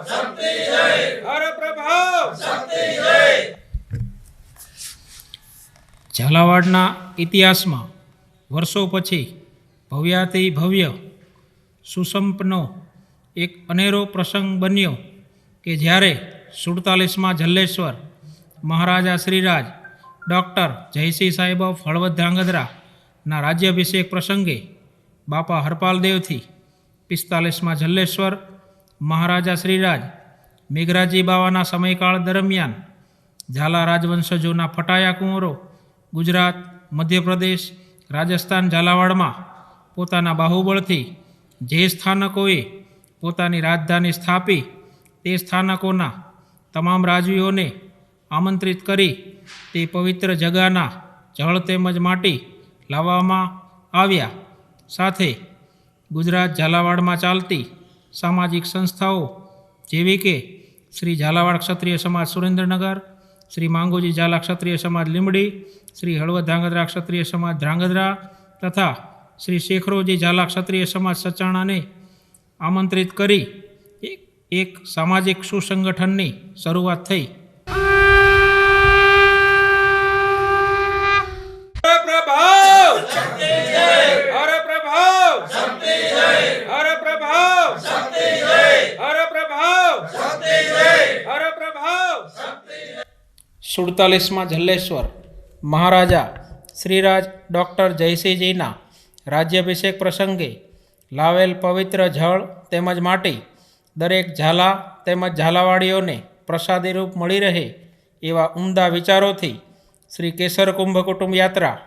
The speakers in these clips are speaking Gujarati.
शक्ति जय, हर प्रभाव शक्ति जय। ઝાલાવાડના ઇતિહાસમાં વર્ષો પછી ભવ્યાતિ ભવ્ય સુસંપન્નો એક અનેરો પ્રસંગ બન્યો કે જ્યારે 47માં જલ્લેશ્વર મહારાજા શ્રીરાજ ડૉક્ટર જયસિંહ સાહેબ ઓફ હળવદ ધ્રાંગધ્રાના રાજ્યાભિષેક પ્રસંગે બાપા હરપાલદેવથી 45માં જલ્લેશ્વર મહારાજા શ્રીરાજ મેઘરાજી બાવાના સમયકાળ દરમિયાન ઝાલા રાજવંશજોના ફટાયા કુંવરો ગુજરાત, મધ્યપ્રદેશ, રાજસ્થાન ઝાલાવાડમાં પોતાના બાહુબળથી જે સ્થાનકોએ પોતાની રાજધાની સ્થાપી તે સ્થાનકોના તમામ રાજવીઓને આમંત્રિત કરી તે પવિત્ર જગાના જળ તેમજ માટી લાવવામાં આવ્યા. સાથે ગુજરાત ઝાલાવાડમાં ચાલતી સામાજિક સંસ્થાઓ જેવી કે શ્રી ઝાલાવાડ ક્ષત્રિય સમાજ સુરેન્દ્રનગર, શ્રી માંગોજી ઝાલા ક્ષત્રિય સમાજ લીંબડી, શ્રી હળવદ ધ્રાંગધ્રા ક્ષત્રિય સમાજ ધ્રાંગધ્રા તથા શ્રી શેખરોજી ઝાલા ક્ષત્રિય સમાજ સચાણાને આમંત્રિત કરી એક સામાજિક સુસંગઠનની શરૂઆત થઈ. સુડતાલીસમાં જલ્લેશ્વર મહારાજા શ્રીરાજ ડૉક્ટર જયસિંહજીના રાજ્યાભિષેક પ્રસંગે લાવેલ પવિત્ર જળ તેમજ માટી દરેક ઝાલા તેમજ ઝાલાવાડીઓને પ્રસાદી રૂપ મળી રહે એવા ઉમદા વિચારોથી શ્રી કેસર કુંભ કુટુંબ યાત્રા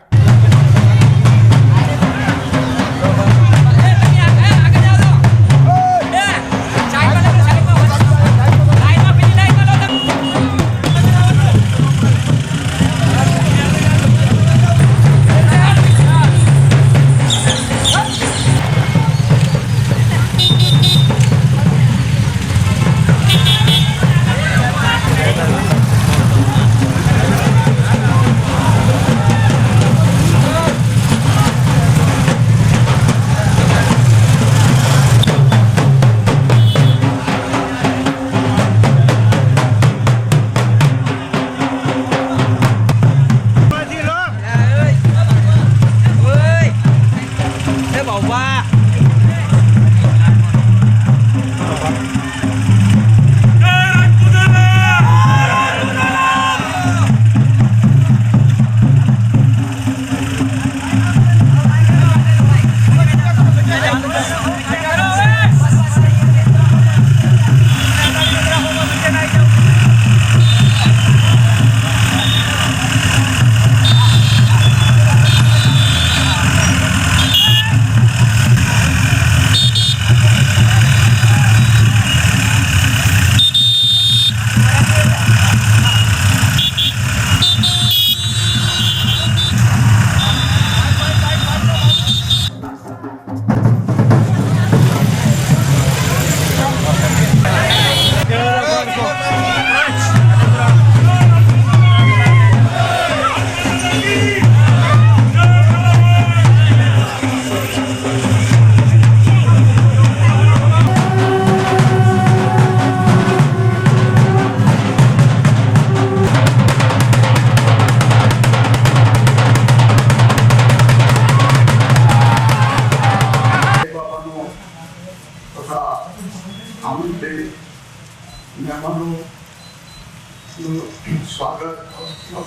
સ્વાગત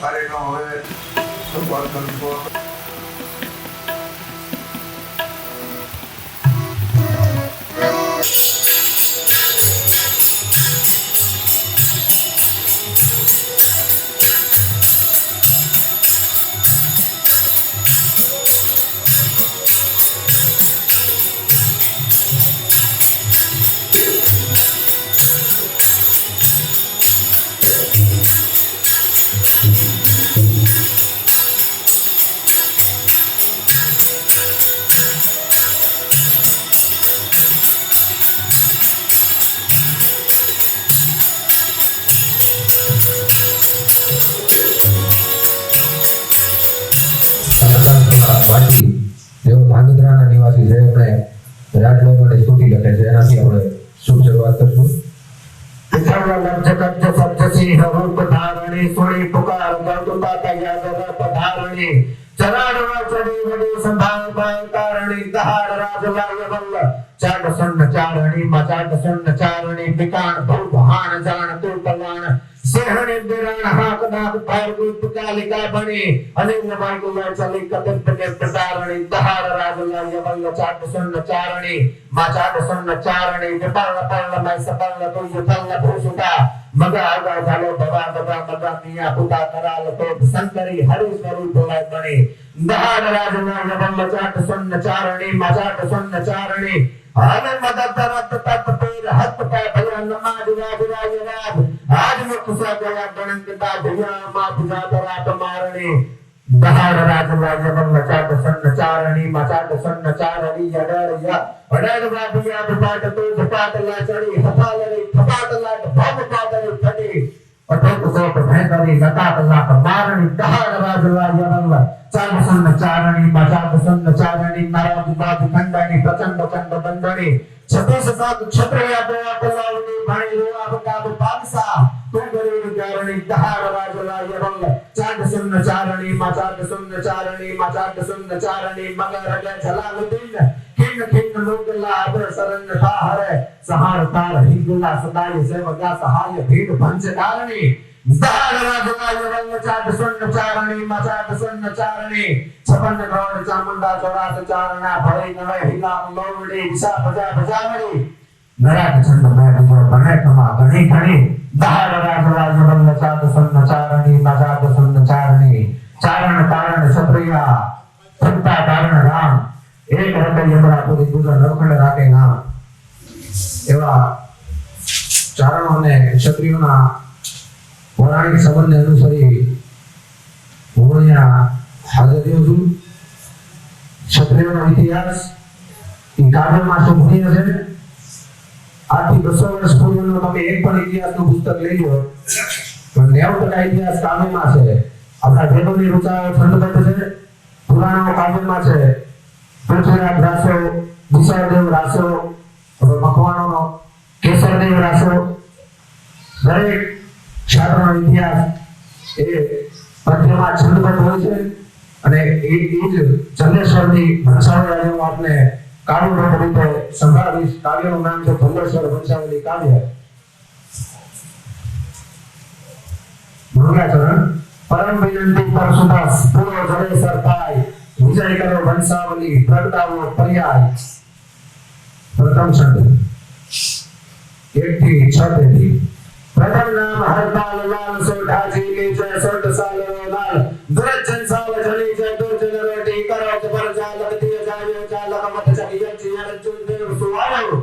કાર્યક્રમ હવે શરૂઆત કરવો. જેઓ ધ્રાંગધ્રાના નિવાસી છે એમણે રાજલોક માટે સ્કૂટી લખે છે, એનાથી આપણે શુભ શરૂઆત કરશું. આજે આપણે સૌ સાથે મળીને એક નવું કાર્ય શરૂ કર્યું છે. એનું નામ છે ઝાલા રાજ્ય વિશે. लब्ज कब्ज सब्ज सिंह रूप धारणी सुनी पुकार गौतुका कया जगत धारणी चराड़वा चढ़ी बड़ी संभाल पाए तारणी दहाड़ राज लाय बल्ल चाट सुन्न चारणी मचाट सुन्न चारणी बिकान भूप हान जान तू पलान सेहणे बिरान हाक नाक पैर रूप कालिका बनी अनिल माइकुला चली कदम के प्रतारणी दहाड़ राज लाय बल्ल चाट सुन्न चारणी मचाट सुन्न चारणी विपल पल्ल मै सपल तू युपल भूसुता मगा आगा झालो भवा बगा मगा मिया पुता कराल तो संकरी हरि स्वरूप लाय बनी दहाड़ राज लाय बल्ल चाट सुन्न चारणी मचाट सुन्न चारणी आने मदद रत तत पेर हत पे भला नमाज राज राज आज मुख से गया गणन का भैया मां पूजा रात मारणी दहाड़ राज लाय बल्ल चाट सुन्न चारणी मचाट सुन्न चारणी यडर या अडर बाबिया पाट तो झपाट ला चढ़ी हथाल रे थपाट ला भव पाट रे फटी अटक सोप भैंकरी लताट ला मारणी दहाड़ राज लाय बल्ल चाट सुन्न चारणी मचाट सुन्न चारणी नाराज बाबू खंडणी प्रचंड चंड बंदणी छत्तीस सात क्षत्रिय दया पलावनी भाई रोआ बकाब पागसा तू गरीब चारणी दहाड़ राज लाय बल्ल चाट सुन्न चारणी मचाट सुन्न चारणी मगर गे जलालुद्दीन किन किन लोगला अबर सरन थाहर सहार तार हिंगुला सदाई सेवगा सहाय भीड़ भंज धारणी दहाड़ राज लाय बल्ल चाट सुन्न चारणी मचाट सुन्न चारणी छपन गौड़ चामुंडा चौरास चारणा भले नवे हिला लोवड़ी दिशा बजा बजावड़ी नराट छंद में बिजो बने कमा गणी गणी दहाड़ राज लाय बल्ल चाट सुन्न चारणी मचाट सुन्न चारणी चारण तारण क्षत्रिया संता तारण राम एक हृदय यमरापुरी दूसरा नवखंड राखे नाम एवा चारणों ने क्षत्रियों ना पौराणिक संबंध अनुसारी હું હાજર રહ્યો છું ક્ષત્રિયોનો ઇતિહાસ એ કાવ્યમાં શોભનીય છે આજથી 200 વર્ષ પૂર્વનો તમે એક પણ ઇતિહાસનું પુસ્તક લઈ લો તો 90% ઇતિહાસ કાવ્યમાં છે આપણા વેદોની રચનાઓ ખંડબદ્ધ છે પુરાણો કાવ્યમાં છે પૃથ્વીરાજ રાસો વિશાળદેવ રાસો મખવાણોનો કેસરદેવ રાસો દરેક શાસ્ત્રનો ઇતિહાસ એ પદ્યમાં છંદબદ્ધ હોય છે અને એ જ જલેશ્વરની વંશાવલી હું આપને કાવ્યરૂપ રીતે સંભળાવીશ કાવ્યનું નામ છે જલેશ્વર વંશાવલી કાવ્ય મંગલાચરણ પરમ વિનંતી પર સુદાસ પૂરો જલેશ્વર થાય વિજય કરો વંશાવલી પ્રગટાવો પર્યાય પ્રથમ છંદ 1 થી 6 તેથી प्रथम नाम हरपाल लाल सोढ़ाजी नीचे सोढ़ साल लाल दुर्जन साल जली जय दुर्जन रोटी करो जबर जाल लगती जायो जाल कमत चकिया चियर चुंदेव सुवायो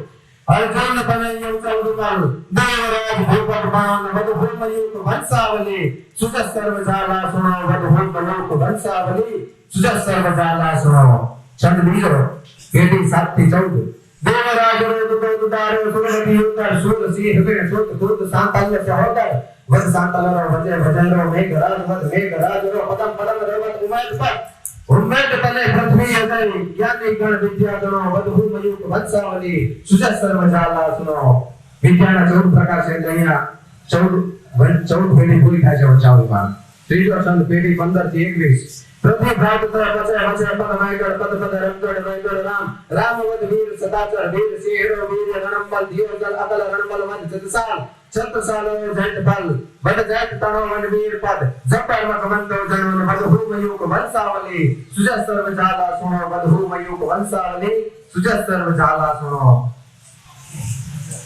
अर्जुन बने यम चौदुकाल देवराज भूपत मान वधुभूम युग वंशावली सुजस सर्व जाला सुनो वधुभूम युग वंशावली सुजस सर्व जाला सुनो छंद बीजो पेटी 7 થી 14 देवराज रोद रोद दारो सुरमती युगर सूर सिंह बिन सुत खुद सांतल्य सहोदर वद सांतलरो वजे वजरो मेघराज वद मेघराज रो पदम पदम रेवत उमेद तले पृथ्वी अजय ज्ञानी गण विद्या गणो वधुभूम युग वंशावली सुजस सर्व जाला सुनो विद्याना 14 प्रकार છે અહીંયા 14 પેઢી પૂરી થાય છે વંશાવલીમાં ત્રીજો છંદ પેઢી 15 થી 21 पृथ्वी भाग तर वचे वचे पद मायगढ़ पद पद रंगड़ मायगढ़ राम राम वद वीर सदाचर वीर सिंहरो वीर रणंबल दियो जल अकल रणंबल वद जतसाल छत्रसाल जट बल वद जट तनो वन वीर पद जपर मत मंदो जनवन वधुभूम युग वंशावली सुजस सर्व जाला सुनो वधुभूम युग वंशावली सुजस सर्व जाला सुनो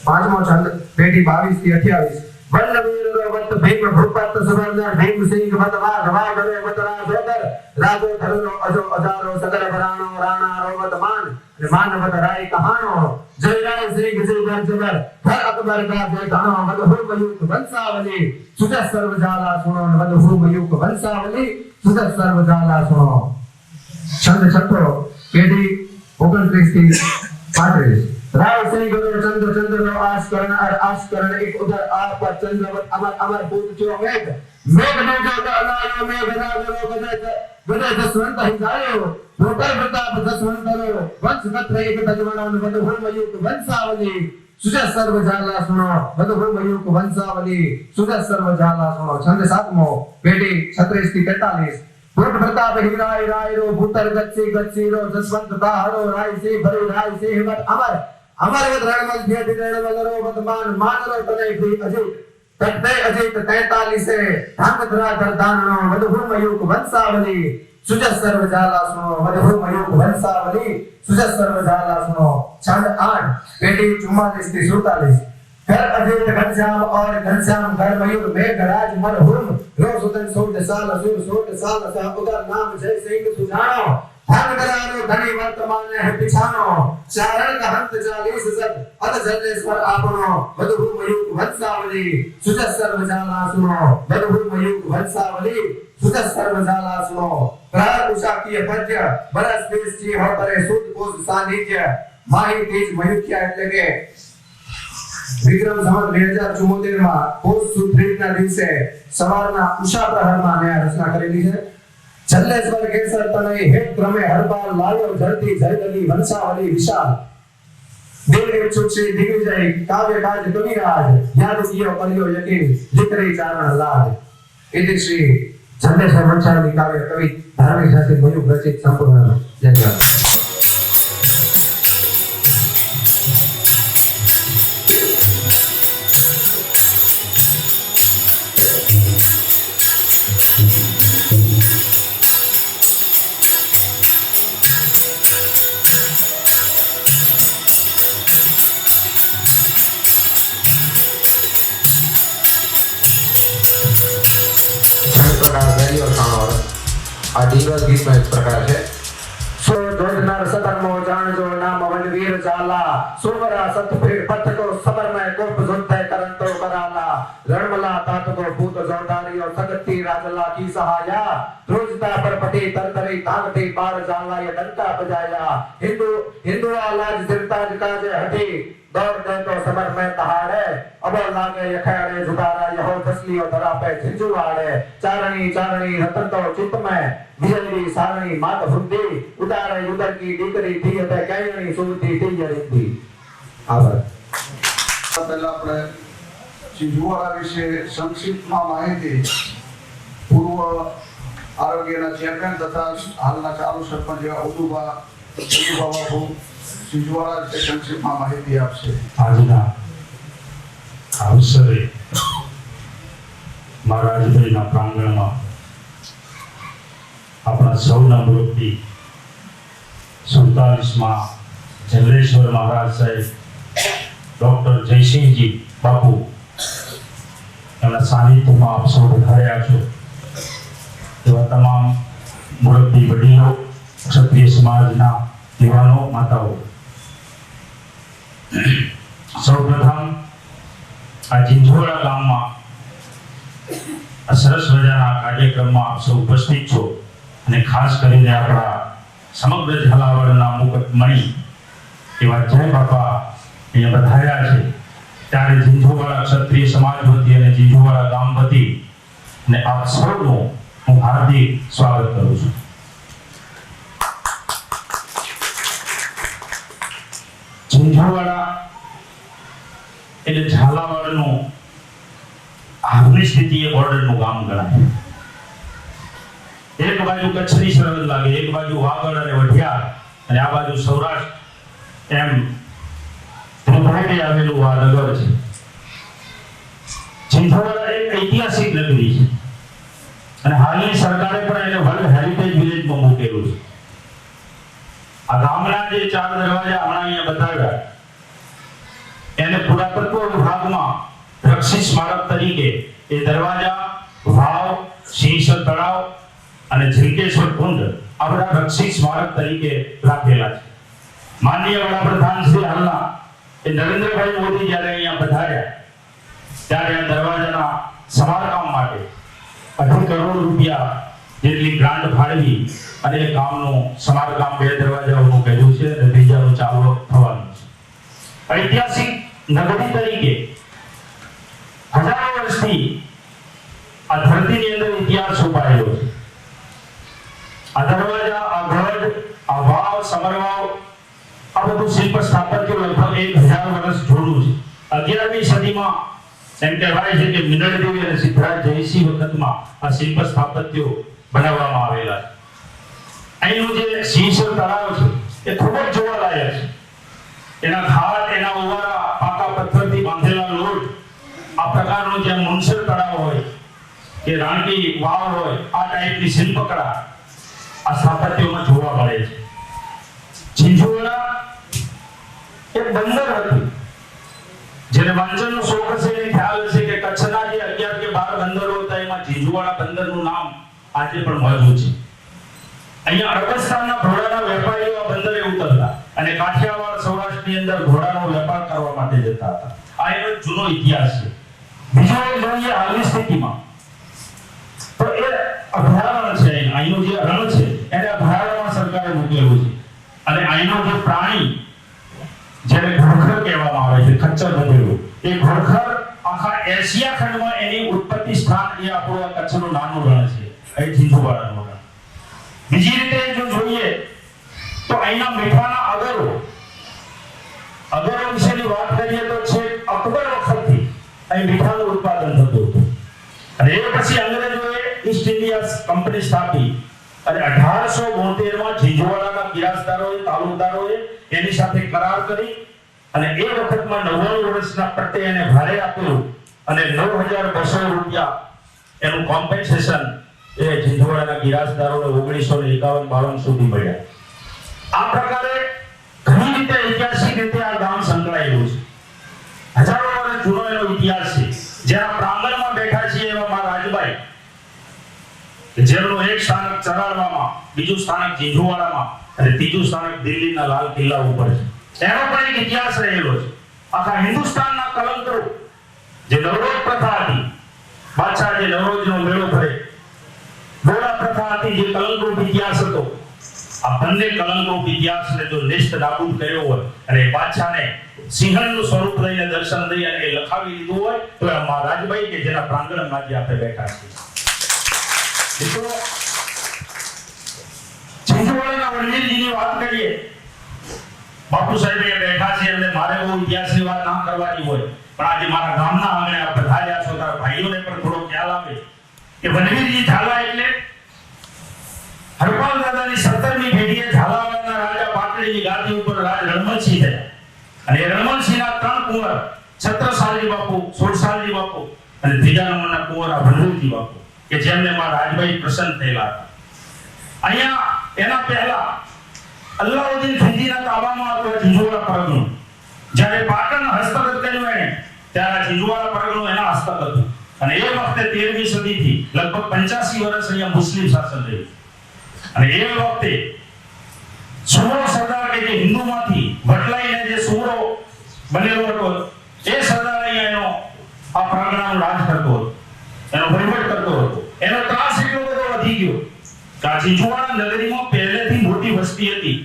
पांचमो छंद पेटी 22 થી 28 वल्लवीर वत भीम भूपत सुवर्णर भीम सिंह वत वाघ वाघ रे वत राजोदर राजो धरुनो अजो अजारो सगर बराणो राणा रोवत मान मान वत राय कहानो जय राय सिंह जय जबर हर अकबर का जय धनो वधुभूम युग वंशावली सुजस सर्व जाला सुनो वधुभूम युग वंशावली सुजस सर्व जाला सुनो छंद छठो पेटी 29 થી 35 राव सिंह गुरु चंद्र चंद्र नो आश करण एक उधर आप पर चंद्रवत अमर अमर पूत जो मेघ मेघ ने जो अलायो मेघ राज रो बदे जसवंत हिंगायो भूतर प्रताप जसवंत रो वंश कत्र एक तजवण वधुभूम युग वंशावली સુજસ સર્વજાલા સુનો મધુભૂમયુગ વંશાવલી સુજસ સર્વજાલા સુનો છંદ 7મો પેઢી 36 થી 43 ભૂત પ્રતાપ હિરાય રાયરો ભૂતર ગચ્છી રો જસવંત દાહરો રાયસી ભરી રાયસી હિમત અમર અમરવત રણમલ ભેદ રણમલ રો વર્તમાન માનરો તને ભી અજીત તટે અજીત 43 સે ધાંગધરા ધરદાનનો મધુભૂમયુગ વંશાવલી સુજસ સર્વજાલા સુનો મધુભૂમયુગ વંશાવલી સુજસ સર્વજાલા સુનો छंद 8 पेटी 44 થી 47 घर अजीत घनश्याम और घनश्याम घर मयूर मेघराज मरहुम रोसुदन 16 साल असुर 16 साल सापुगर नाम जय सिंह सुजानो धन करारो धनी वर्तमान है पिछानो चारण का हंत 40 सत अत जलेश्वर आपनो मधुभूमयुग वंशावली सुजस सर्वजाला सुनो मधुभूमयुग वंशावली सुजस सर्वजाला सुनो प्रार उषा की पद्य बरस देश जी हो करे सुध कोष सानिध्य माही तेज मयुख्या એટલે કે વિક્રમ સંવત 2074 માં પોષ સુદ 3 ના દિવસે સવારના ઉષા પ્રહરમાં ને રચના કરેલી છે જલ્લેશ્વર કેસર તનય હેત ક્રમે હરપાલ લાયો ધરતી જયદલી વંશાવલી વિશાલ દેવ ચુક્ષી દિગ્વિજય કાવ્ય કાજ કવિરાજ યાદ કિયો કર્યો યકીન લીકરી ચારણ લાજ इति श्री जल्लेश्वर वंशावली काव्य कवि धार्मिक शास्त्री मयूर रचित संपूर्ण जय दिवस गीत में इस प्रकार है सो जोधनर सदनमो जान जो नाम वनवीर जाला सोवरा सतफेर पथ को सबर में कोप जुनते करंतो कराला रणमला तात को भूत जोरदारी और सगति राजला की सहाया रोजता पर पटी तरतरी ताकती पार जाला ये डंका बजाया हिंदू लाज दिरताज काज हटी दौड़ दे तो समर में तहारे अब लागे यखड़े जुगारा यहो फसली और धरा पे झिंझुआड़े चारणी रतन तो चित्त में विजयरी सारणी मात हुंदी उदारे उदर की दीकरी थी ते कैयणी सुवती તીયરી थी आभार પહેલા આપણે સિંધુવાડા વિશે સંક્ષિપ્તમાં માહિતી પૂર્વ આરોગ્યના ચેરમેન તથા હાલના ચાલુ સરપંચ એવા ઉદુબા બાપુ સિંધુવાડા વિશે સંક્ષિપ્તમાં માહિતી આપશે. આજના અવસરે મહારાજભાઈના પ્રાંગણમાં આપણા સૌના મુરબ્બી 47માં જલ્લેશ્વર મહારાજ સાહેબ ડોક્ટર જયસિંહજી બાપુ એમના સાનિધ્યમાં આપ સૌ પધાર્યા છો. એવા તમામ મુરબ્બી વડીલો, ક્ષત્રિય સમાજના યુવાનો, માતાઓ, સૌપ્રથમ આ ઝીંઝોડા ગામમાં આ સરસ મજાના કાર્યક્રમમાં આપ સૌ ઉપસ્થિત છો અને ખાસ કરીને આપણા સમગ્ર ઝાલાવાડના મુકટમણી એવા જય બાપા અહીંયા પધાર્યા છે ત્યારે ઝીંઝોવાડા ક્ષત્રિય સમાજ વતી અને ઝીંઝોવાડા ગામ વતી અને આપ સૌનું હું હાર્દિક સ્વાગત કરું છું. ઝીંઝોવાડા એટલે ઝાલાવાડનું હાલની સ્થિતિએ બોર્ડરનું ગામ ગણાય. એક બાજુ કચ્છની સરહદ લાગે, એક બાજુ વાગડ અને વઢિયાર અને આ બાજુ સૌરાષ્ટ્ર એમ ત્રિભુવને આવેલું આ નગર છે. ઝીંઝોવાડા એક ઐતિહાસિક નગરી છે અને હાલની સરકારે પણ એને વર્લ્ડ હેરિટેજ વિલેજમાં મૂકેલું છે. આ ગામના જે 4 દરવાજા હમણાં અહીંયા બતાવ્યા એને પુરાતત્વ વિભાગમાં રક્ષિત સ્મારક તરીકે એ દરવાજા, વાવ, સિંહસર તળાવ અને ઝિલકેશ્વર કુંડ આ બધા રક્ષિત સ્મારક તરીકે રાખેલા છે. માનનીય વડાપ્રધાન શ્રી હાલના એ નરેન્દ્રભાઈ મોદી જ્યારે અહીંયા પધાર્યા ત્યારે આ દરવાજાના સમારકામ માટે 2.5 કરોડ રૂપિયા જેટલી ગ્રાન્ટ ફાળવી અને એ કામનું સમારકામ 2 દરવાજાઓનું કર્યું છે અને બીજાનું ચાલુ થવાનું છે. ઐતિહાસિક નગરી તરીકે હજારો વર્ષથી આ ધરતીની અંદર ઇતિહાસ છુપાયેલો છે. આ દરવાજા, આ ગઢ, આ વાવ, સમરવાવ આ બધું શિલ્પ સ્થાપત્ય લગભગ 1000 વર્ષ જૂનું છે. 11મી સદીમાં એમ કહેવાય છે કે મિનળદેવી અને સિદ્ધરાજ જયસિંહ વખતમાં આ શિલ્પ સ્થાપત્યો બનાવવામાં આવેલા છે. અહીંનું જે સિંહસર તળાવ છે એ ખૂબ જ જોવાલાયક છે. એના ઘાટ, એના ઓવારા, પાકા પથ્થરથી બાંધેલા લોટ, આ પ્રકારનું જે મુનસર તળાવ હોય કે રાણકી વાવ હોય, આ ટાઈપની શિલ્પકળા આ સ્થાપત્યોમાં જોવા મળે છે. ઝીંઝુવાડા એક બંદર હતું. જેને વાંચનનો શોખ હશે એને ખ્યાલ હશે કે કચ્છના જે 11 કે 12 બંદરો હતા એમાં ઝીંઝુવાડા બંદરનું નામ આજે પણ મોજૂદ છે. અહીંયા અરબસ્તાનના ઘોડાના વેપારીઓ આ બંદરે ઉતરતા અને કાઠિયાવાડ સૌરાષ્ટ્રની અંદર ઘોડાનો વેપાર કરવા માટે જતા હતા. આ એનો જૂનો ઇતિહાસ છે. બીજો એક જોઈએ હાલની સ્થિતિમાં તો એ અભયારણ્ય છે. અહીંનું જે રણ છે એને અભયારણ્યમાં સરકારે મૂકેલું છે અને અહીંનો જે પ્રાણી જેને ઘોડખર કહેવામાં આવે છે, ખચ્ચર બનેલું, એ ઘોડખર આખા એશિયા ખંડમાં એની ઉત્પત્તિ સ્થાન એ આપણું આ કચ્છનું નાનું રણ છે, એ ઝીંઝુવાડાનું રણ. બીજી રીતે જો જોઈએ તો અહીંના મીઠાના અગરો વિશેની વાત કરીએ તો છે અકબર વખતથી અહીં મીઠાનું ઉત્પાદન થતું હતું અને એ પછી અંગ્રેજોએ ઈસ્ટ ઇન્ડિયા કંપની સ્થાપી અને 1872માં ઝીંઝુવાડાના ગિરાસદારોએ, તાલુકદારોએ એની સાથે કરાર કરી અને એ વખતમાં 99 વર્ષના પટ્ટે એને ભાડે આપેલું અને 9200 રૂપિયા એનું કોમ્પેન્સેશન એ ઝીંઝુવાડાના ગિરાસદારોને 1951-52 સુધી મળ્યા. આ પ્રકારે ઘણી રીતે ઐતિહાસિક રીતે આ ગામ સંકળાયેલું છે. હજારો વર્ષ જૂનો એનો ઇતિહાસ છે. જેના પ્રાંગણમાં બેઠા છે એવા મારા રાજભાઈ, જેમનું એક સ્થાનક ચરાડવામાં, બીજું સ્થાનક ઝીંઝુવાડામાં અને ત્રીજું સ્થાનક દિલ્હીના લાલ કિલ્લા ઉપર છે. એનો પણ એક ઇતિહાસ રહેલો છે. આખા હિન્દુસ્તાનના કલંકો જે નવરોજ પ્રથા હતી, બાદશાહ જે નવરોજનો મેળો ભરે, ગોળા પ્રથા હતી, જે કલંકરૂપ ઇતિહાસ હતો, આ બંને કલંકરૂપ ઇતિહાસને જો નિષ્ઠ નાબૂદ કર્યો હોય અને બાદશાહને સિંહણનું સ્વરૂપ લઈને દર્શન દઈ અને એ લખાવી લીધું હોય તો આ મહારાજભાઈ કે જેના પ્રાંગણમાં જે આપણે બેઠા છીએ. મિત્રો, ઝીંઝુવાડાના વડવીરજીની વાત કરીએ, બાપુ સાહેબ એ બેઠા છે એટલે મારે બહુ ઇતિહાસની વાત ના કરવાની હોય, પણ આજે મારા ગામના આંગણે આ પધાર્યા છો તારા ભાઈઓને પણ થોડો ખ્યાલ આવે કે વડવીરજી ઝાલા એટલે હરપાલ દાદાની 17મી પેઢીએ ઝાલાવાડના રાજા પાટડીની ગાદી ઉપર રાજ રણમલસિંહ થયા અને એ રણમલસિંહના 3 કુંવર છત્રસાલજી બાપુ, સોળસાલજી બાપુ અને ત્રીજા નંબરના કુંવર આ વડવીરજી બાપુ કે જેમને માં રાજભાઈ પ્રસન્ન થયેલા હતા. અહીંયા એના પહેલા અલ્લાઉદ્દીન ખિલજીના તાબામાં હતો ઝીંઝુવાડા પરગણું. જ્યારે પાટણ હસ્તગત કર્યું એને ત્યારે ઝીંઝુવાડા પરગણું એના હસ્તગત હતું અને એ વખતે 13મી સદીથી લગભગ 85 વર્ષ અહીંયા મુસ્લિમ શાસન રહ્યું અને એ વખતે સુમરો સરદાર કે જે હિન્દુમાંથી વટલાઈને જે સુમરો બનેલો હતો એ સરદાર અહીંયા એનો આ પરગણાનું રાજ કરતો હતો, એનો વહીવટ કરતો હતો. એનો ત્રાસ એટલો બધો વધી ગયો કે આ ઝીંઝુવાડા નગરીમાં પહેલેથી મોટી વસ્તી હતી.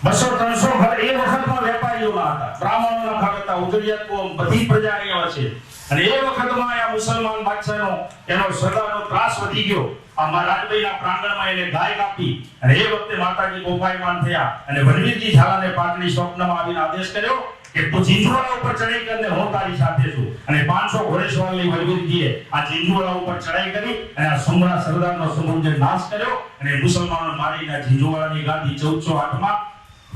200-300 ઘર એ વખતમાં વેપારીઓના હતા, બ્રાહ્મણોના ઘર હતા, ઉજળિયાત કોમ, બધી પ્રજા અહીંયા છે અને એ વખતમાં આ મુસલમાન બાદશાહનો એનો સરદારનો ત્રાસ વધી ગયો. આ મહારાજભાઈના પ્રાંગણમાં એને ગાય કાપી અને એ વખતે માતાજી ગોપાયમાન થયા અને વડવીરજી ઝાલાને પાટડી સ્વપ્નમાં આવીને આદેશ કર્યો કે તું ઝીંઝુવાડા ઉપર ચડાઈ કરીને હું તારી સાથે છું અને 500 ઘોડેસવારની વડવીરજીએ આ ઝીંઝુવાડા ઉપર ચડાઈ કરી અને આ સુમરા સરદારનો સમૂહને નાશ કર્યો અને મુસલમાનો મારીને ઝીંઝુવાડાની ગાદી 1408માં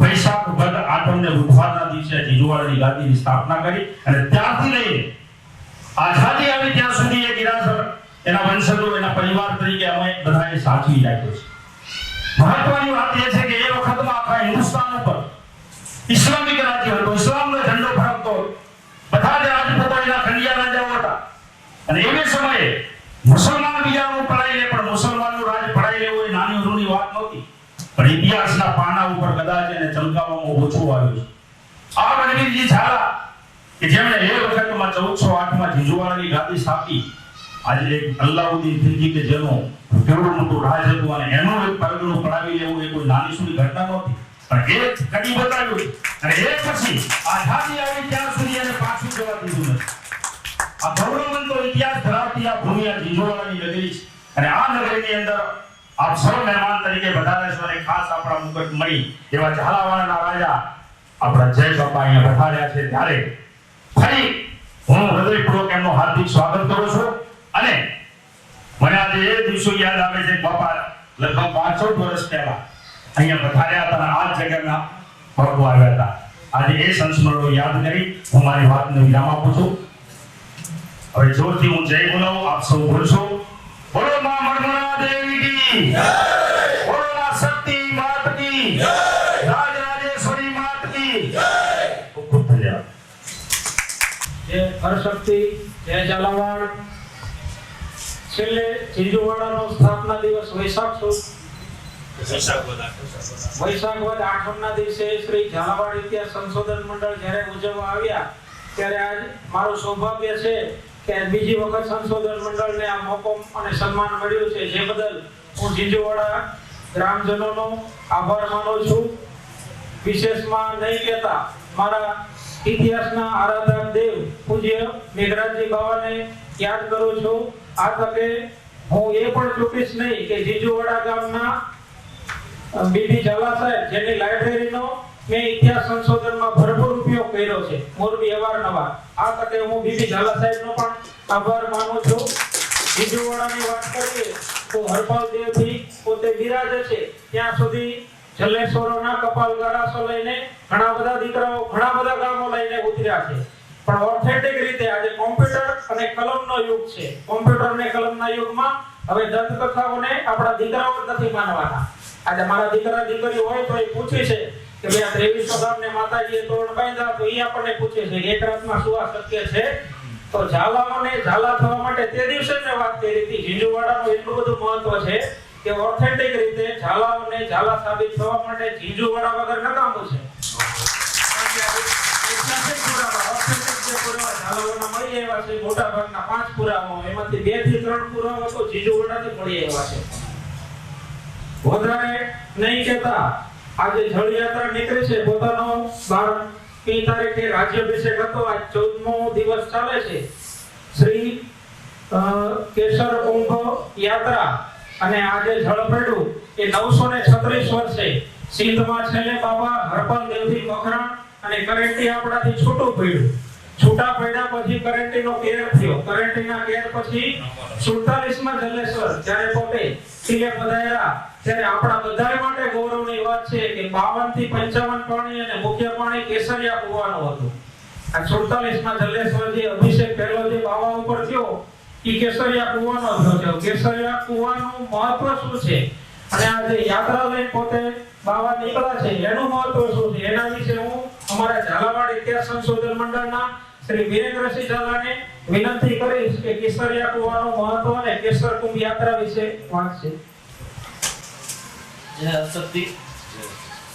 વૈશાખ વદ આઠમને બુધવારના દિવસે ઝીંઝુવાડાની ગાદીની સ્થાપના કરી અને ત્યારથી લઈને આઝાદી આવી ત્યાં સુધી એ ગિરાસર એના વંશજો, એના પરિવાર તરીકે અમે બધાએ સાચવી રાખ્યો છે. મહત્વની વાત એ છે કે એ વખતમાં આખા હિન્દુસ્તાન ઉપર ઇસ્લામિક રાજ્ય હતો, ઇસ્લામનો ઝંડો ફરકતો હતો, બધા જ રાજપૂતો એના ખંડિયા રાજાઓ હતા અને એ સમયે મુસલમાન બીજાનું પડાઈ લે પણ મુસલમાનનું રાજ પડાઈ લેવું એ નાની રૂની વાત નહોતી, પણ ઇતિહાસના પાના ઉપર કદાચ એને ચમકાવવામાં ઓછું આવ્યું છે. આ વડવીરજી ઝાલા કે જેમણે એ વખતમાં 1408માં ઝીંઝુવાડાની ગાદી સ્થાપી, આજે એક અલ્લાઉદ્દીન ખિલજી કે જેનો કેવડું મોટું રાજ હતું અને એનું એક પરગણું પડાવી લેવું એ કોઈ નાની સુની ઘટના નહોતી, પણ એ કરી બતાવ્યું અને એ પછી આઝાદી આવી ત્યાં સુધી એને પાછું જવા દીધું નથી. આ ગૌરવવંતો ઇતિહાસ ધરાવતી આ ભૂમિ આ ઝીંઝુવાડાની નગરી છે અને આ નગરીની અંદર આપ સૌ મહેમાન તરીકે પધાર્યા છો અને ખાસ આપણા મુકટ મળી એવા ઝાલાવાડાના રાજા આપણા જય બાપા અહીંયા પધાર્યા છે ત્યારે ફરી હું હૃદયપૂર્વક એમનું હાર્દિક સ્વાગત કરું છું અને મને આજે એ દિવસો યાદ આવે છે બાપા લગભગ 65 વર્ષ પહેલા અહીંયા પધાર્યા હતા અને આ જગ્યાના બાપુ આવ્યા હતા. આજે એ સંસ્મરણો યાદ કરી હું મારી વાતને વિરામ આપું છું. હવે જોરથી હું જય બોલાવું, આપ સૌ બોલશો. બોલો માં મરમરા દેવી કી જય, બોલો માં શક્તિ માત કી જય, રાજરાજેશ્વરી માત કી જય. ખૂબ ખૂબ ધન્યવાદ. જય હરશક્તિ, જય ઝાલાવાડ. છેલ્લે ઝીંઝુવાડાનો સ્થાપના દિવસ વૈશાખ વદ આઠમના દિવસે શ્રી ઝાલાવાડ ઇતિહાસ સંશોધન મંડળ જ્યારે ઉજવવા આવ્યા ત્યારે આજ મારું સૌભાગ્ય છે કે બીજી વખત સંશોધન મંડળને આ મોકો અને સન્માન મળ્યું છે, જે બદલ હું ઝીંઝુવાડા ગ્રામજનોનો આભાર માનું છું. વિશેષમાં નહીં કહેતા મારા ઇતિહાસના આરાધક દેવ પૂજ્ય મેઘરાજજી બાવાને યાદ કરું છું. આ તકે હું એ પણ ચૂકીશ નહીં કે ઝીંઝુવાડા ગામના બીબી ઝાલા સાહેબ જેની લાઇબ્રેરીનો મેં ઇતિહાસ સંશોધનમાં ભરપૂર ઉપયોગ કર્યો છે મોરબી અવારનવાર. આ તકે હું બીબી ઝાલા સાહેબનો પણ આભાર માનું છું. ઝીંઝુવાડાની વાત કરીએ તો હરપાલ દેવથી પોતે બિરાજે છે ત્યાં સુધી જલેશ્વરોના કપાલ ગારાસો લઈને ઘણા બધા દીકરાઓ ઘણા બધા ગામો લઈને ઉતર્યા છે. પણ ઓથેન્ટિક રીતે આજે કોમ્પ્યુટર અને કલમનો યુગ છે. કોમ્પ્યુટર અને કલમના યુગમાં હવે દંતકથાઓને આપણા દીકરાઓ નથી માનવાના. આજે મારા દીકરા દીકરી હોય તો એ પૂછે છે કે ભાઈ આ 2300 ગામને માતાજીએ તોરણ બાંધ્યા, તો એ આપણને પૂછે છે કે એક રાતમાં શું આ શક્ય છે? તો ઝાલાઓને ઝાલા થવા માટે તે દિવસે જ વાત કરી હતી. ઝીંઝુવાડાનું એટલું બધું મહત્વ છે કે ઓથેન્ટિક રીતે ઝાલાઓને ઝાલા સાબિત થવા માટે ઝીંઝુવાડા વગર નકામું છે. મોટા ભાગના 5 પુરાવા એમાંથી 2 થી 3 પુરાવા તો ઝીંઝુવાડાથી મળી આવ્યા છે. વધારે નહીં કહેતા આજે જળ યાત્રા નીકળી છે. પોતાનો 12મી તારીખે રાજ્યાભિષેક હતો, આજ 14મો દિવસ ચાલે છે. શ્રી કેસર કુંભ યાત્રા અને આજે જળ પડ્યું એ 936 વર્ષે સિંધમાં છેલ્લે બાબા હરપાલ દેવથી મખરણ અને કરેંટી આપણાથી છૂટું પડ્યું. છૂટા પડ્યા પછી કરેંટીનો કેર થયો. કરેંટીના કેર પછી 47માં જલેશ્વર જ્યારે પોતે તિલે પધાર્યા ત્યારે આપણા બધા માટે ગૌરવની વાત છે કે 52 થી 55 પાણી અને મુખ્ય પાણી કેસરિયા કુવાનું હતું. આ 47માં જલેશ્વરજી અભિષેક પહેલો જે બાવા ઉપર થયો એ કેસરિયા કુવાનો થયો છે. કેસરિયા કુવાનું મહત્વ શું છે અને આ જે યાત્રા લઈને પોતે બાવા નીકળ્યા છે એનું મહત્વ શું છે એના વિશે હું અમારા ઝાલાવાડ ઇતિહાસ સંશોધન મંડળના શ્રી વીરેન્દ્રસિંહ ઝાલાને વિનંતી કરીશ કે કેસરિયા કુવાનું મહત્વ અને કેસર કુંભ યાત્રા વિશે વાંચશે. જય શક્તિ.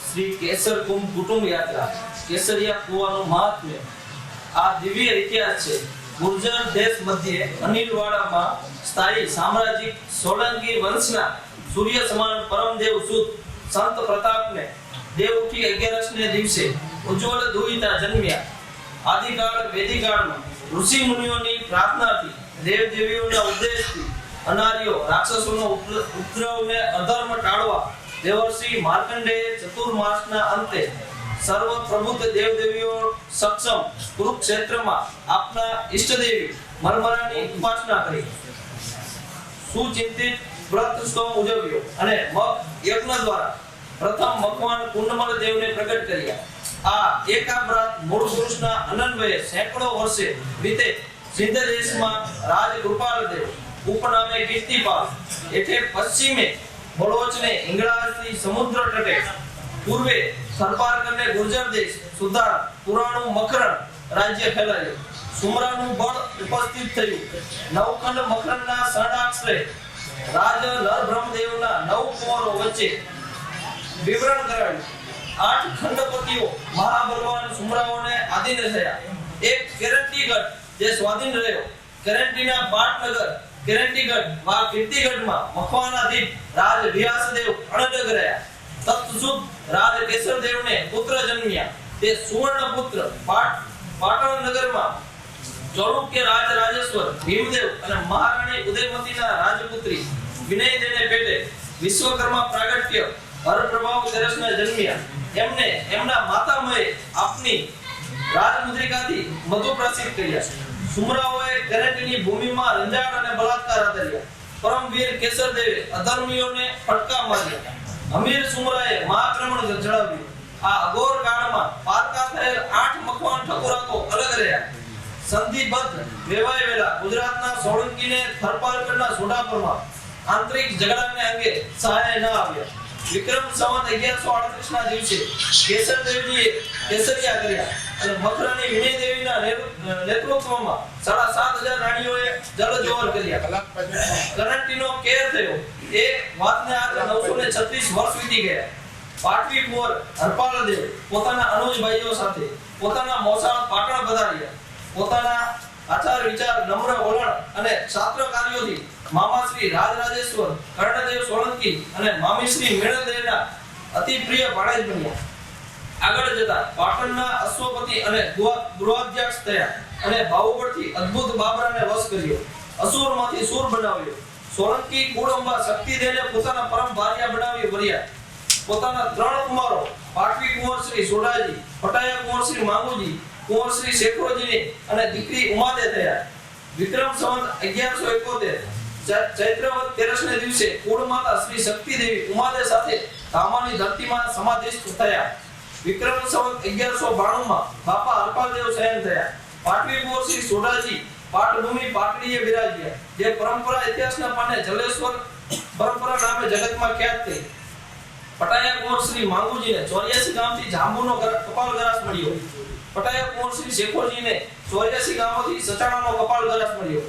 શ્રી કેસર કુંભ કુટુંબ યાત્રા કેસરિયા કુવાનું મહાત્મ્ય આ દિવ્ય ઇતિહાસ છે. ગુર્જર દેશ મધ્યે અનિલવાડામાં સ્થાયી સામ્રાજિક સોલંકી વંશના સૂર્ય સમાન પરમદેવ સુત સંત પ્રતાપને દેવઉઠી 11ને દિવસે ઉજ્જવળ દુહિતા જન્મ્યા. આદિકાળ વેદિકાળમાં ઋષિ મુનિઓની પ્રાર્થનાથી દેવદેવીઓના ઉદ્દેશથી અનાર્યો રાક્ષસોનો ઉપદ્રવને અધર્મ ટાળવા દેવર્ષિ માર્કંડેય ચતુર્માસના અંતે સર્વ પ્રબુદ્ધ દેવદેવીઓ સક્ષમ કુરુક્ષેત્રમાં આપના ઈષ્ટદેવી મરમરાની ઉપાસના કરી સુચિંતિત વ્રત સ્તોમ ઉજવ્યો અને યજ્ઞ દ્વારા પ્રથમ મકવાન કુંડમલ દેવને પ્રગટ કર્યા. આ એકાવ્રત મૂળ પુરુષના અનન્વયે સેંકડો વર્ષે વીતે સિંધ દેશમાં રાજ કૃપાલ દેવ ઉપનામે કીર્તિપાલ એઠે પશ્ચિમે બળોચને ઇંગળાથી સમુદ્ર તટે પૂર્વે સરપારકરને ગુર્જર દેશ સુધાર પુરાણું મકરણ રાજ્ય ફેલાયું. સુમરાનું બળ ઉપસ્થિત થયું. નવખંડ મકરણના શરણાક્ષરે રાજ નરબ્રહ્મદેવના 9 કુંવરો વચ્ચે વિવરણ કરાયું. 8 ખંડપતિઓ મહાબલવાન સુમરાઓને આધીન થયા. એક કેરંટીગઢ જે સ્વાધીન રહ્યો. કેરંટીના પાટનગર કેરંટીગઢ વા કીર્તિગઢમાં મખવાનાધીન રાજ વ્યાસદેવ અણડગ રહ્યા. તત્સુદ રાજ કેસરદેવને પુત્ર જન્મ્યા. તે સુવર્ણ પુત્ર પાટણ નગરમાં ચાલુક્ય રાજ રાજેશ્વર ભીમદેવ અને મહારાણી ઉદયમતીના રાજપુત્રી વિનયદેને પેટે વિશ્વકર્મા પ્રાગટ્ય હરપ્રભાવ તેરસને જન્મ્યા. એમને એમના માતામહે આપની રાજમુદ્રિકાથી મધુ પ્રસિદ્ધ કર્યા. સુમરાઓએ કેરેટીની ભૂમિમાં રંજાડ અને બળાત્કાર આદર્યા. પરમવીર કેસરદેવે અધર્મીઓને ફટકા માર્યા. અમીર સુમરાએ મહાઆક્રમણ ઝડપાવ્યું. આ અઘોર કાળમાં પારકા થયેલ 8 મખવાન ઠાકોરાતો અલગ રહ્યા. સંધિબદ્ધ વેવાયેલા ગુજરાતના સોળંકીને થરપારકરના સોડાપરમાં આંતરિક ઝઘડાને અંગે સહાય ન આવ્યા. વિક્રમ સંવત 1138 ના દિવસે કેસરદેવજીએ કેસરિયા કર્યા અને મથુરાની વિનય દેવીના નેતૃત્વમાં 7500 રાણીઓએ જલજોહર કર્યા. કરંટીનો કેર થયો એ વાતને આજે 936 વર્ષ વીતી ગયા. પાટવી કુંવર હરપાલદેવ પોતાના અનુજભાઈઓ સાથે પોતાના મોસાળ પાટણ પધાર્યા. પોતાના આચાર વિચાર, નમ્ર વલણ અને શાસ્ત્ર કાર્યોથી મામા શ્રી રાજરાજેશ્વર કર્ણદેવ સોલંકી અને મામી શ્રી મેળદેવના અતિ પ્રિય ભાણેજ બન્યા. આગળ જતા પાટણના અશ્વપતિ અને ગૃહાધ્યક્ષ થયા અને બાહુબળથી અદ્ભુત બાબરાને વશ કર્યો. અસુરમાંથી સૂર બનાવ્યો. સોલંકી કુળંબા શક્તિદેવને પોતાના પરમ ભાર્યા બનાવી વર્યા. પોતાના 3 કુમારો પાટવી કુંવર શ્રી સોડાજી, પટાયા કુંવર શ્રી માંગુજી, કુંવર શ્રી શેખરોજીને અને દીકરી ઉમાદે થયા. વિક્રમ સંવત 1171 ચૈત્રવદ 13ને દિવસે કુળમાતા શ્રી શક્તિદેવી ઉમાદે સાથે ધામાની ધરતીમાં સમાધિસ્થ થયા. વિક્રમ સંવત 1192 માં બાપા હરપાલદેવ શયન થયા. પાટવી કુંવર શ્રી સોડાજી પાટભૂમિ પાટડીએ બિરાજ્યા, જે પરંપરા ઇતિહાસના પાને જલેશ્વર પરંપરા નામે જગતમાં ખ્યાત થઈ. પટાયા કુંવર શ્રી માંગુજીને 84 ગામથી જાંબુનો કપાલ ગરાસ મળ્યો. પટાયા કુંવર શ્રી શેખોજીને 84 ગામોથી સચાણાનો કપાલ ગરાસ મળ્યો.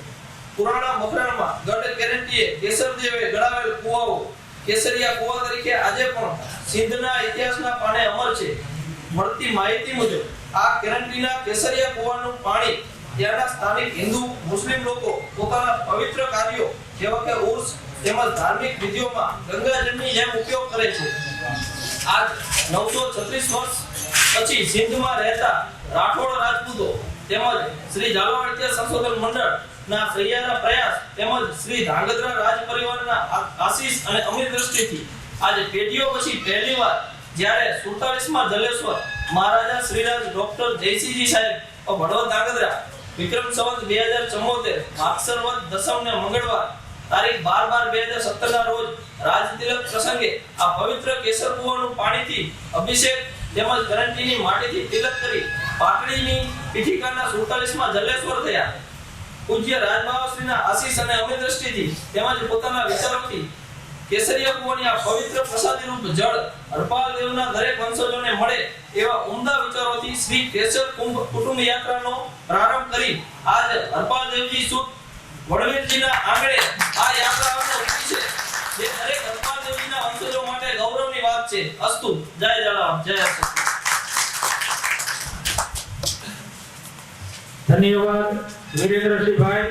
પુરાણા મકરાણમાં ગઢ કેરેટીએ કેસરદેવે ગળાવેલ કુવાઓ કેસરિયા કુવા તરીકે આજે પણ સિંધના ઇતિહાસના પાને અમર છે. મળતી માહિતી મુજબ આ કેરેટીના કેસરિયા કુવાનું પાણી ત્યાંના સ્થાનિક હિન્દુ મુસ્લિમ લોકો પોતાના પવિત્ર કાર્યો જેવા કે ઉર્સ તેમજ ધાર્મિક વિધિઓમાં ગંગાજળની જેમ ઉપયોગ કરે છે. આજ 936 વર્ષ પછી સિંધમાં રહેતા રાઠોડ રાજપૂતો તેમજ શ્રી ઝાલાવાડ સંશોધન મંડળ ના સહિયારા પ્રયાસ તેમજ શ્રી ધાંગધ્રા રાજ પરિવારના આશીષ અને અમીર દ્રષ્ટિથી આજે પેઢીઓ પછી પહેલીવાર જ્યારે 47માં જલેશ્વર મહારાજા શ્રીરાજ ડોક્ટર જયસિંહજી સાહેબ ભડવત ધાંગધ્રા વિક્રમ સંવત 2074 માગસર વદ દસમ ને મંગળવાર તારીખ 12/12/2017 ના રોજ રાજતિલક પ્રસંગે આ પવિત્ર કેસર કુવાનું પાણીથી અભિષેક તેમજ કરંટીની માટીથી તિલક કરી પાટડીની પીઠિકાના 47માં જલેશ્વર થયા. પૂજ્ય રાજબાવાશ્રીના આશીષ અને અમીર દ્રષ્ટિથી તેમજ પોતાના વિચારોથી કેસરિયા કુવાની આ પવિત્ર પ્રસાદી રૂપ જળ હરપાલદેવના દરેક વંશજોને મળે એવા ઉમદા વિચારોથી શ્રી કેસર કુટુંબ યાત્રાનો પ્રારંભ કરી આજ હરપાલદેવજી સુત વડવીરજીના આંગણે આ યાત્રા ઉતરી છે, જે દરેક હરપાલદેવજીના વંશજો માટે ગૌરવની વાત છે. અસ્તુ. જય જલારામ, જય અસ્તુ. ધન્યવાદ વિરેન્દ્રસિંહભાઈ.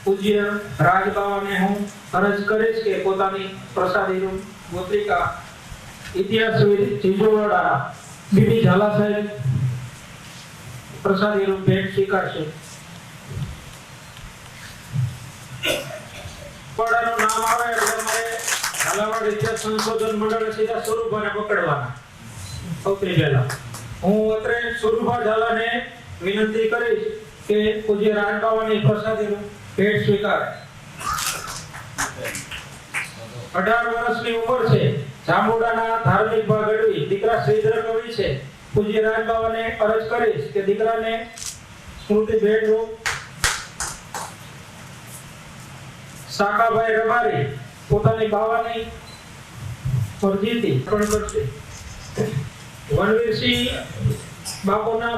પૂજ્ય રાજબાવાને હું અરજ કરીશ કે પોતાની પ્રસાદી રૂપ ગોત્રિકા ઇતિહાસવિદ ચીજોવાડા બીબી ઝાલા સાહેબ પ્રસાદી રૂપ ભેટ સ્વીકારશે. પડાનું નામ આવે એટલે મારે ઝાલાવાડ ઇતિહાસ સંશોધન મંડળ સીધા સ્વરૂપાને પકડવાના. સૌથી પહેલા હું અત્રે સ્વરૂપા ઝાલાને વિનંતી કરીશ કે પૂજ્ય રાજબાવાની પ્રસાદીનું ભેટ સ્વીકારે. 18 વર્ષની ઉંમર છે. જાંબુડાના ધાર્મિક ભાગ અડવી દીકરા શ્રીધર કવિ છે. પૂજ્ય રાજબાવાને અરજ કરીશ કે દીકરાને સ્મૃતિ ભેટ રૂપ સાકાભાઈ રબારી પોતાની બાવાની ફરજીથી અર્પણ કરશે. વનવીરસિંહ બાપુના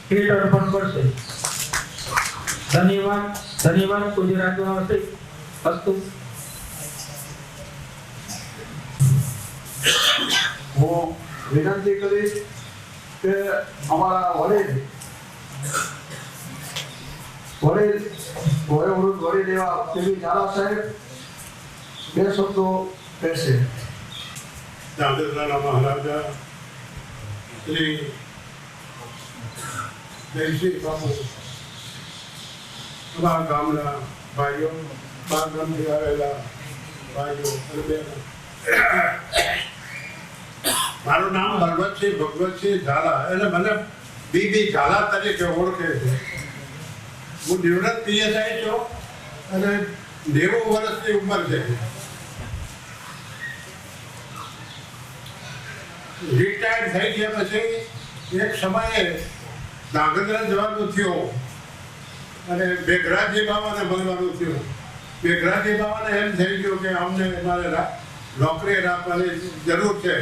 ભેટ અર્પણ કરશે. ધન્યવાદ. ધન્યવાદ પૂજ્ય રાજબાવાશ્રી. અસ્તુ. હું વિનંતી કરીશ કે અમારા વડીલ એવા પીવી ઝાલા સાહેબ 2 શબ્દો કહેશે. ધાંગધ્રાના મહારાજા શ્રી જયસિંહ બાપુ, અમારા ગામના ભાઈઓ, બાર ગામથી આવેલા ભાઈઓ અને બહેનો, મારું નામ ભગવતસિંહ ઝાલા, એટલે મને બીબી ઝાલા તરીકે ઓળખે છે. હું નિવૃત્ત પીએસઆઈ છું અને 90 વર્ષની ઉંમર છે. રિટાયર્ડ થઈ ગયા પછી એક સમયે ધાંગધ્રા જવાનું થયું અને મેઘરાજી બાવાને મળવાનું થયું. મેઘરાજી બાવાને એમ થઈ ગયું કે અમને મારે નોકરી રાખવાની જરૂર છે.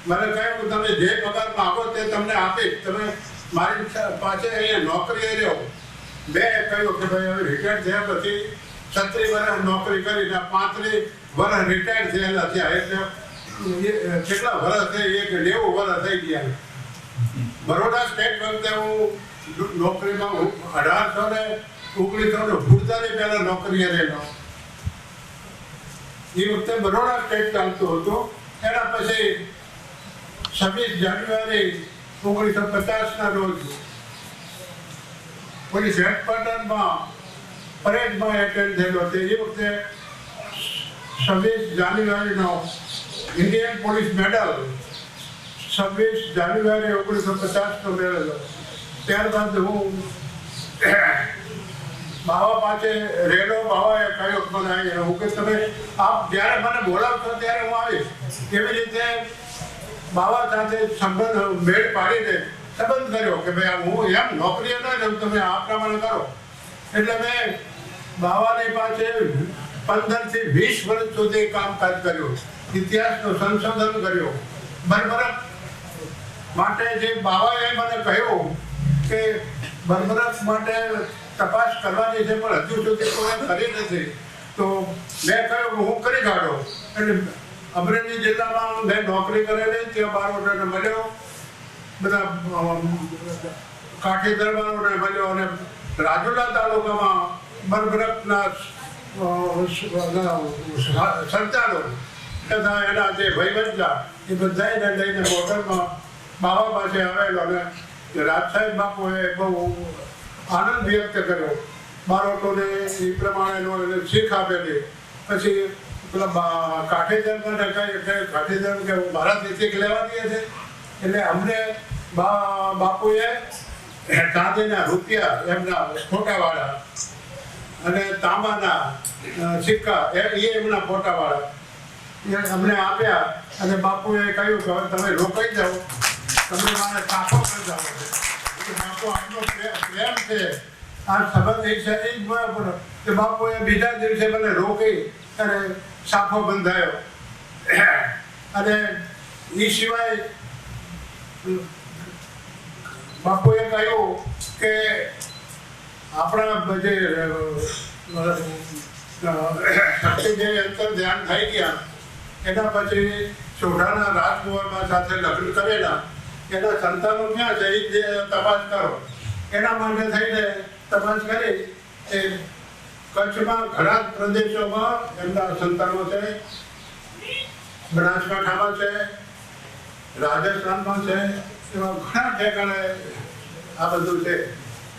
મને કહ્યું તમે જે પગાર માગો તે તમને આપીશ, તમે મારી પાસે અહીંયા નોકરી રહ્યો. મેં કહ્યું કે ભાઈ હવે રિટાયર્ડ થયા પછી 36 વર્ષ નોકરી કરીને 35 વર્ષ રિટાયર્ડ થયેલા થયા એટલે કેટલા વર્ષ થઈ? 90 વર્ષ થઈ ગયા. બરોડા સ્ટેટ વખતે હું નોકરીમાં 1849 પહેલા નોકરીએ રહેલો. એ વખતે બરોડા સ્ટેટ ચાલતું હતું. એના પછી 26 જાન્યુઆરી 1950ના રોજ પોલીસ હેડક્વાર્ટરમાં પરેડમાં એટેન્ડ થયેલો હતો. એ વખતે 26 જાન્યુઆરીનો ઇન્ડિયન પોલીસ મેડલ 26 જાન્યુઆરી 1950નો મેળવેલો. ત્યારબાદ હું બાવા પાસે રેલો. બાવાએ કહ્યું મને હું કે તમે આપ જ્યારે મને બોલાવશો ત્યારે હું આવીશ. એવી રીતે બાવા સાથે સંબંધ મેળ પાડીને સંબંધ કર્યો કે ભાઈ હું એમ નોકરીએ ન જાઉં, તમે આ પ્રમાણે કરો. એટલે મેં બાવાની પાસે 15 થી 20 વર્ષ સુધી કામકાજ કર્યું. ઇતિહાસનું સંશોધન કર્યું. બરબરક માટે જે બાવાએ મને કહ્યું કે બરબરક માટે તપાસ કરવાની છે પણ હજુ સુધી કોઈ કરી નથી, તો મેં કહ્યું હું કરી કાઢો. એટલે અમરેલી જિલ્લામાં મેં નોકરી કરેલી. ત્યાં બારોટને મળ્યો, બધા કાઠી દરબારોને મળ્યો અને રાજુલા તાલુકામાં બરબરકના સંચાલકો તથા એના જે વહીવટદાર એ બધાને લઈને હોટલમાં બાવા પાસે આવેલો અને રાજસાહેબ બાપુએ બહુ આનંદ વ્યક્ત કર્યો. બારોટોને એ પ્રમાણેનો શીખ આપેલી. પછી પેલા કાઠીદરને કાઠીદર કે મારાથી શીખ લેવાની છે. એટલે અમને બાપુએ ચાંદીના રૂપિયા એમના ફોટાવાળા અને તાંબાના સિક્કા એ એમના ફોટાવાળા અમને આપ્યા. અને બાપુએ કહ્યું કે હવે તમે રોકાઈ જાઓ, તમે મારે સાફો કરી જાઓ. બાપુ આટલો પ્રેમ છે, આ સંબંધ એ છે એ જ બરાબર. કે બાપુએ બીજા દિવસે મને રોકી અને સાફો બંધાયો. અને એ સિવાય બાપુએ કહ્યું કે આપણા જે શક્તિ જે અંતર ધ્યાન થઈ ગયા એના પછી સોઢાના રાજકુંવરમાં સાથે લગ્ન કરેલા એના સંતાનો ક્યાં છે એ તપાસ કરો. એના માટે થઈને તપાસ કરી એ કચ્છમાં ઘણા પ્રદેશોમાં એમના સંતાનો છે. બનાસકાંઠામાં છે, રાજસ્થાનમાં છે, એવા ઘણા ઠેકાણે આ બધું છે.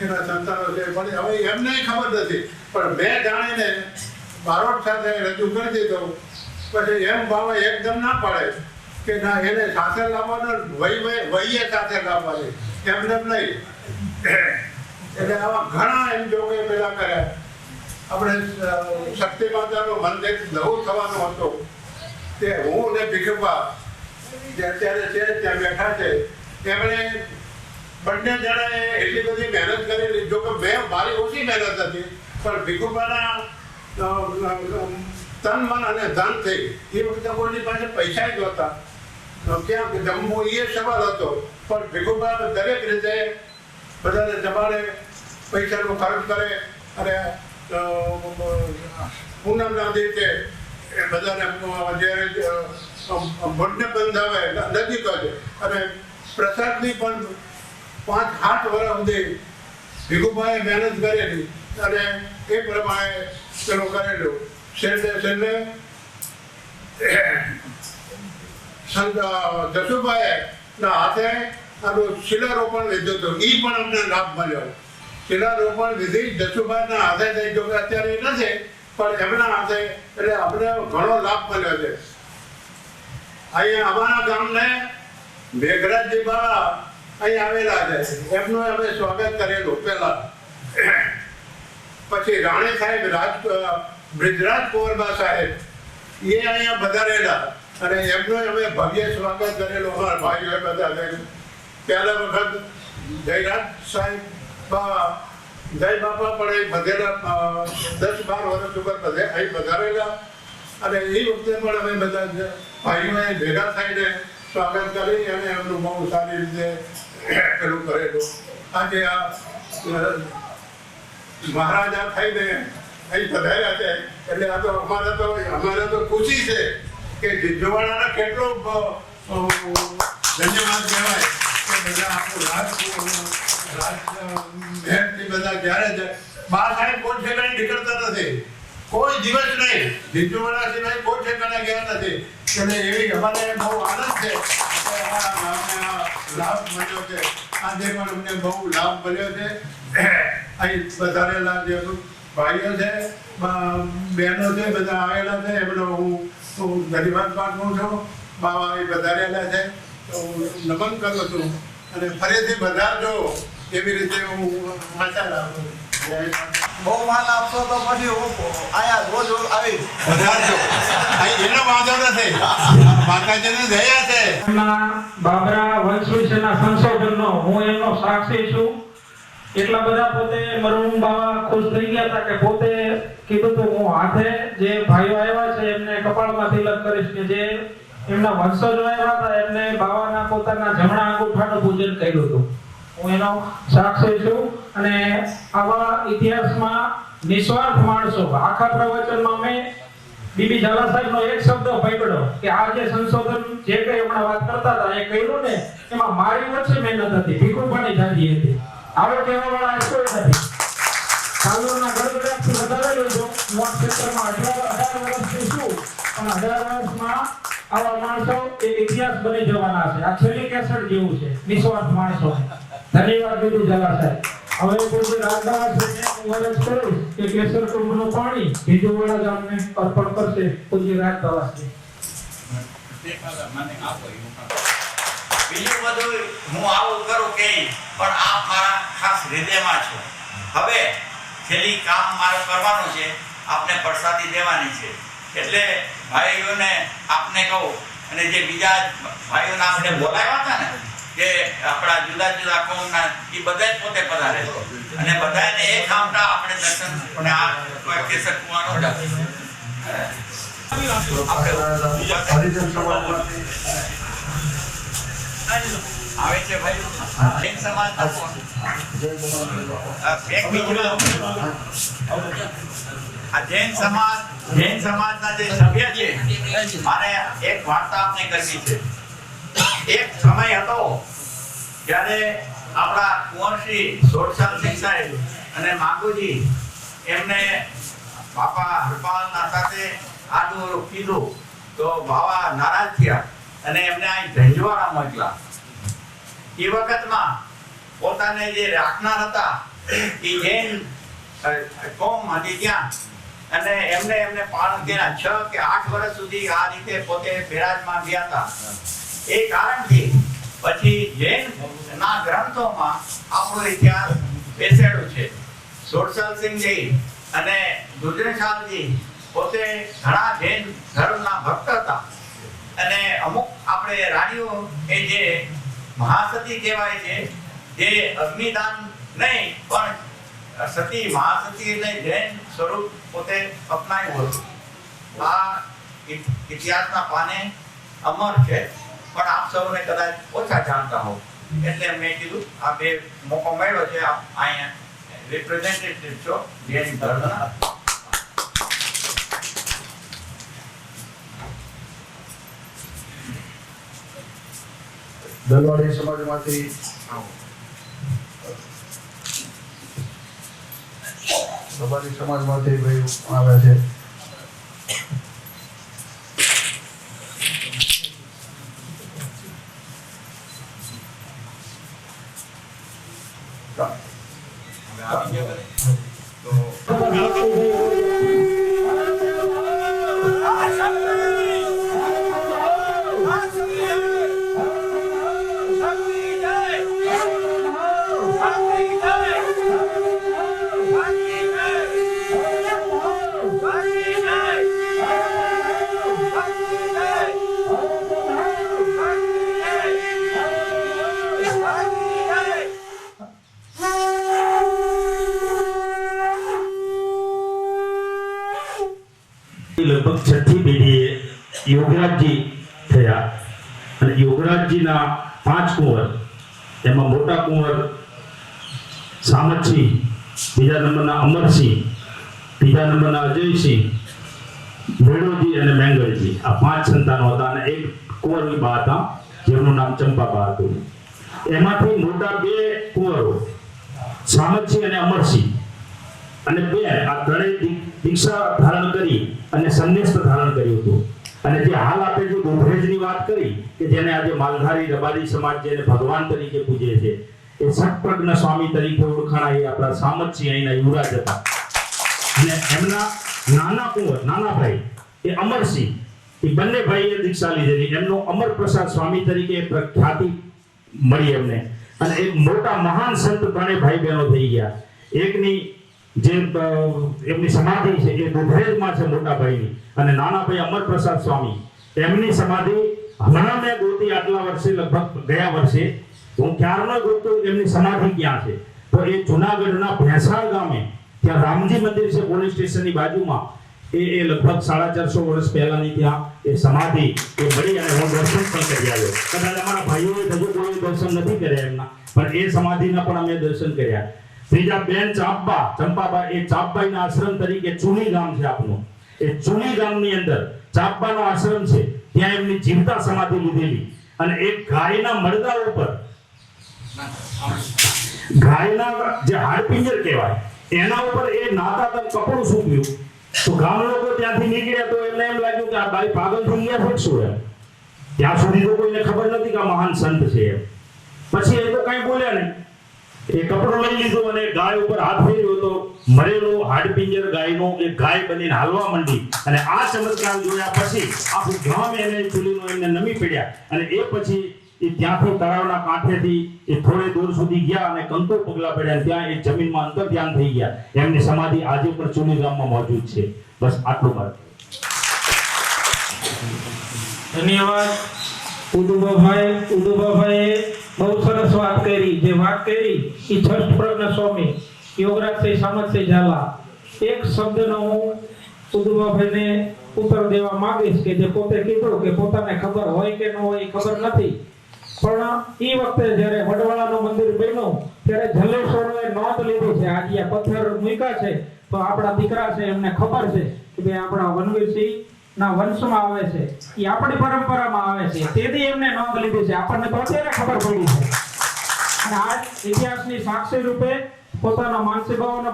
એના સંતાનો છે. પણ હવે એમને ખબર નથી. પણ મેં જાણીને બારોટ સાથે રજૂ કરી દીધો. પછી એમ બાવા એકદમ ના પાડે કે ના એને સાથે લાવવાનો, વહીએ સાથે લાવવાની, એમને નહીં. એટલે આવા ઘણા એમ જોગે પેલા કર્યા. આપણે શક્તિ માતાનું મંદિર નવું થવાનું હતું તે હું ને ભીખુબા જે અત્યારે છે ત્યાં બેઠા છે એમણે બંને જણાએ એટલી બધી મહેનત કરેલી. જો કે મેં મારી ઓછી મહેનત હતી પણ ભીખુબાના તન મન અને ધન થઈ. એ વખતે કોઈની પાસે પૈસા જ નહોતા, ક્યાં જમવું એ સવાલ હતો. પણ ભીખુબા દરેક રીતે બધાને જમાડે, પૈસાનો ખર્ચ કરે અને પૂનમના દિવસે બધાને જ્યારે મંડપ બંધાવે નજીક જ અને પ્રસાદની પણ 5-8 વર્ષ સુધી ભીખુભાઈએ મહેનત કરેલી અને એ પ્રમાણે પેલું કરેલું. છેલ્લે જસુભાઈ ના હાથે આનું શિલારોપણ લીધું હતું. એ પણ અમને લાભ મળ્યો. શિલારોપણ વિધિ જસુભાઈના હાથે થઈ. જો કે અત્યારે નથી પણ એમના હાથે એટલે અમને ઘણો લાભ મળ્યો છે. અહીંયા અમારા ગામને મેઘરાજજી બાવા અહીં આવેલા છે. એમનું અમે સ્વાગત કરેલું પહેલા પછી રાણી સાહેબ બ્રિજરાજ કુંવરબા સાહેબ એ અહીંયા પધારેલા અને એમનું અમે ભવ્ય સ્વાગત કરેલું અમારા ભાઈઓએ બધા થઈને. પહેલા વખત જયરાજ સાહેબ જય બાપા પણ અહીં બધેલા 10-12 વર્ષ ઉપર બધે અહીં પધારેલા અને એ વખતે પણ અમે બધા ભાઈઓએ ભેગા થઈને સ્વાગત કરી અને એમનું બહુ સારી રીતે પેલું કરેલું. આજે આ મહારાજા થઈને અહીં પધાર્યા છે એટલે આ તો અમારે તો ખુશી છે કે જીજવાડાને કેટલો ધન્યવાદ કહેવાય કે બધા આપણું મહેનતથી બધા જ્યારે બહાર સાહેબ કોઈ ઠેકાણે નીકળતા નથી, કોઈ દિવસ નહીં જીજવાડા સિવાય કોઈ ઠેકાણે ગયા નથી. એટલે એવી અમારે બહુ આનંદ છે કે આ લાભ મળ્યો છે. આજે પણ અમને બહુ લાભ મળ્યો છે. અહીં વધારેલા જે ભાઈઓ છે બહેનો છે બધા આવેલા છે એમનો હું ધન્યવાદ પાઠવું છું. બાવા એ વધારેલા છે તો હું નમન કરું છું અને ફરીથી વધારજો એવી રીતે હું આશા રાખું છું. બહુ માલ આપશો તો પછી હું આયા રોજ આવી વધારજો, અહીં એનો વાંધો નથી, માતાજીને દયા છે. બાબરા વંશ વિશેના સંશોધનનો હું એમનો સાક્ષી છું. એટલા બધા પોતે મરહુમ બાવા ખુશ થઈ ગયા હતા કે પોતે કીધું તો હું હાથે જે ભાઈઓ આવ્યા છે એમને કપાળમાં તિલક કરીશ કે જે એમના વંશજો આવ્યા હતા એમને બાવાના પોતાના જમણા અંગૂઠાનું પૂજન કર્યું હતું. હું એનો સાક્ષી છું અને આવા ઇતિહાસમાં નિસ્વાર્થ માણસો આખા પ્રવચનમાં મેં બીબી ઝાલા સાહેબનો એક શબ્દ પકડ્યો કે આ જે સંશોધન જે કંઈ હમણાં વાત કરતા હતા એ કહ્યું ને એમાં મારી ઓછી મહેનત હતી, ભીખુભાની જાજી હતી. આવો કહેવાવાળા કોઈ નથી. કાલુના ગળગડાટથી વધારેલું છું. મોટ ક્ષેત્રમાં 18 વર્ષથી છું પણ 18 વર્ષમાં આવા માણસો એક ઇતિહાસ બની જવાના છે. આ છેલ્લી કેસર જેવું છે નિસ્વાર્થ માણસો. ધન્યવાદ બીબી ઝાલા સાહેબ. હવે કોઈ રાજદાસને હું અરજ કરું કે કેસર કુંભનું પાણી ભીજુવાડા ગામને અર્પણ કરશે પૂજ્ય રાજદાસજી. બીજું બધું હું આવું કરું કે પણ આપ મારા ખાસ હૃદયમાં છો. હવે છેલ્લી કામ મારે કરવાનું છે, આપને પ્રસાદી દેવાની છે. એટલે ભાઈઓને આપને કહું અને જે બીજા ભાઈઓને આપણે બોલાવ્યા હતા ને કે આપણા જુદા જુદા કોમના એ બધા પોતે પધારે અને બધાને એક આમટા આપણે દર્શન અને આ કેસર કુવાનો આપણે હરિજન સમાજમાંથી આવે છે ભાઈ જૈન સમાજ જૈન સમાજના જે સભ્ય છે મારે એક વાર્તા આપને કરવી છે. એક સમય હતો જ્યારે આપણા કુંવરશ્રી સોરસાલસિંહ સાહેબ અને માગુજી એમને બાપા હરપાલના સાથે આડું કીધું તો બાવા નારાજ થયા અને એમને અહીં ધંજવાડા મોકલા. એ વખતમાં પોતાને જે રાખનાર હતા એ જૈન કોમ હતી ત્યાં અને એમને પાલન કર્યા. 6 કે 8 વર્ષ સુધી આ રીતે પોતે બિરાજમાન ગયા હતા. એ કારણથી પછી જૈન ના ગ્રંથોમાં આપણો ઇતિહાસ બેસેડો છે. સોરસાલસિંહજી અને દુધરેશાલજી પોતે ઘણા જૈન ધર્મના ભક્ત હતા અને અમુક આપણે રાણીઓ એ જે મહાસતી કહેવાય છે જે અગ્નિદાન નહીં પણ સતી મહાસતીને જૈન સ્વરૂપ પોતે અપનાવ્યું હતું. આ ઇતિહાસના પાને અમર છે પણ આપ સૌને કદાચ ઓછા જાણતા હો એટલે મેં કીધું આ બે મોકો મળ્યો છે. આપ અહીંયા રિપ્રેઝેન્ટેટિવ છો જૈન ધર્મના. દલવાડી સમાજમાંથી દલવાડી સમાજમાંથી ભાઈ આવે છે. લગભગ છઠ્ઠી પેઢીએ યોગરાજજી થયા અને યોગરાજજીના 5 કુંવર, એમાં મોટા કુંવર સામતસિંહ, બીજા નંબરના અમરસિંહ, ત્રીજા નંબરના અજયસિંહ, વેણુજી અને મેંગળજી, આ 5 સંતાનો હતા અને એક કુંવરની બા હતા જેમનું નામ ચંપાબા હતું. એમાંથી મોટા 2 કુંવરો સામતસિંહ અને અમરસિંહ અને 2 આ ત્રણેય દીક્ષા ધારણ કરી અને સંન્યાસ ધારણ કર્યું હતું. અને જે હાલ આપણે જે ગોધરેજની વાત કરી કે જેને આજે માલધારી રબારી સમાજ જેને ભગવાન તરીકે પૂજે છે, એ સતપ્રજ્ઞ સ્વામી તરીકે ઓળખાણા એ આપણા સામતસિંહ અહીંના યુવરાજ હતા. અને એમના નાના કુંવર, નાના ભાઈ એ અમરસિંહ, એ બંને ભાઈએ દીક્ષા લીધેલી. એમનો અમરપ્રસાદ સ્વામી તરીકે પ્રખ્યાતિ મળી એમને. અને એક મોટા મહાન સંત ત્રણેય ભાઈ બહેનો થઈ ગયા. એકની જે એમની સમાધિ છે એ ગોધરેજમાં છે મોટા ભાઈની, અને નાના ભાઈ અમરપ્રસાદ સ્વામી એમની સમાધિ હમણાં મેં ગોતી આટલા વર્ષે, લગભગ ગયા વર્ષે હું ક્યારનો ગોતતો એમની સમાધિ ક્યાં છે. તો એ જુનાગઢના ભેંસાળ ગામે ત્યાં રામજી મંદિર છે પોલીસ સ્ટેશનની બાજુમાં, એ લગભગ 450 વર્ષ પહેલાની ત્યાં એ સમાધિ એ મળી અને હું દર્શન પણ કરી આવ્યો. કદાચ અમારા ભાઈઓએ હજુ કોઈ દર્શન નથી કર્યા એમના, પણ એ સમાધિના પણ અમે દર્શન કર્યા. ત્રીજા બેન ચંપાબા, એ ચાપબાઈના આશ્રમ તરીકે ચુની ગામ છે આપનું. એ ચુની ગામની અંદર ચાપબાનો આશ્રમ છે, ત્યાં એમની જીવતા સમાધિ લીધેલી. અને એક ગાયના મળદા ઉપર, ગાયના જે હાડપિંજર કહેવાય એના ઉપર એ નાતા તક કપડું સૂક્યું. તો ગામ લોકો ત્યાંથી નીકળ્યા તો એમને એમ લાગ્યું કે આ ભાઈ પાગલ થઈ ગયા છે શું એમ. ત્યાં સુધી તો કોઈને ખબર નથી કે આ મહાન સંત છે એમ. પછી એ તો કઈ બોલ્યા નહીં, એ કપડું લઈ લીધું અને ગાય ઉપર હાથ ફેર્યો તો મરેલો હાડપિંજર ગાયનો એ ગાય બનીને હાલવા માંડી. અને આ ચમત્કાર જોયા પછી આખું ગામ એને ચૂલીનો એમને નમી પડ્યા. અને એ પછી એ ત્યાંથી તળાવના કાંઠેથી એ થોડે દૂર સુધી ગયા અને કંકુ પગલા પડ્યા. ત્યાં એ જમીનમાં અંતર ધ્યાન થઈ ગયા. એમની સમાધિ આજે પણ ચુની ગામમાં મોજૂદ છે. બસ આટલું મારે. ધન્યવાદ ઉદુભાઈએ બહુ સરસ વાત કરી. જે વાત કરી એ છઠ પ્રજ્ઞ સ્વામી યોગરાજસિંહ સામતસિંહ ઝાલા. એક શબ્દનો હું ઉદુભાઈને ઉત્તર દેવા માંગીશ કે જે પોતે કીધું કે પોતાને ખબર હોય કે ન હોય એ ખબર નથી, પણ એ વખતે જ્યારે વડવાળાનું મંદિર બન્યું ત્યારે જલેશ્વરોએ નોંધ લીધી છે. આજે આ પથ્થર મૂક્યા છે તો આપણા દીકરા છે એમને ખબર છે કે ભાઈ આપણા વનવીરસિંહ ના વંશમાં આવે છે, એ આપણી પરંપરામાં આવે છે. તેથી એમને નોંધ લીધી છે. આપણને તો અત્યારે ખબર પડી છે. અને આ ઇતિહાસની સાક્ષી રૂપે પોતાના માનસી ભાવનો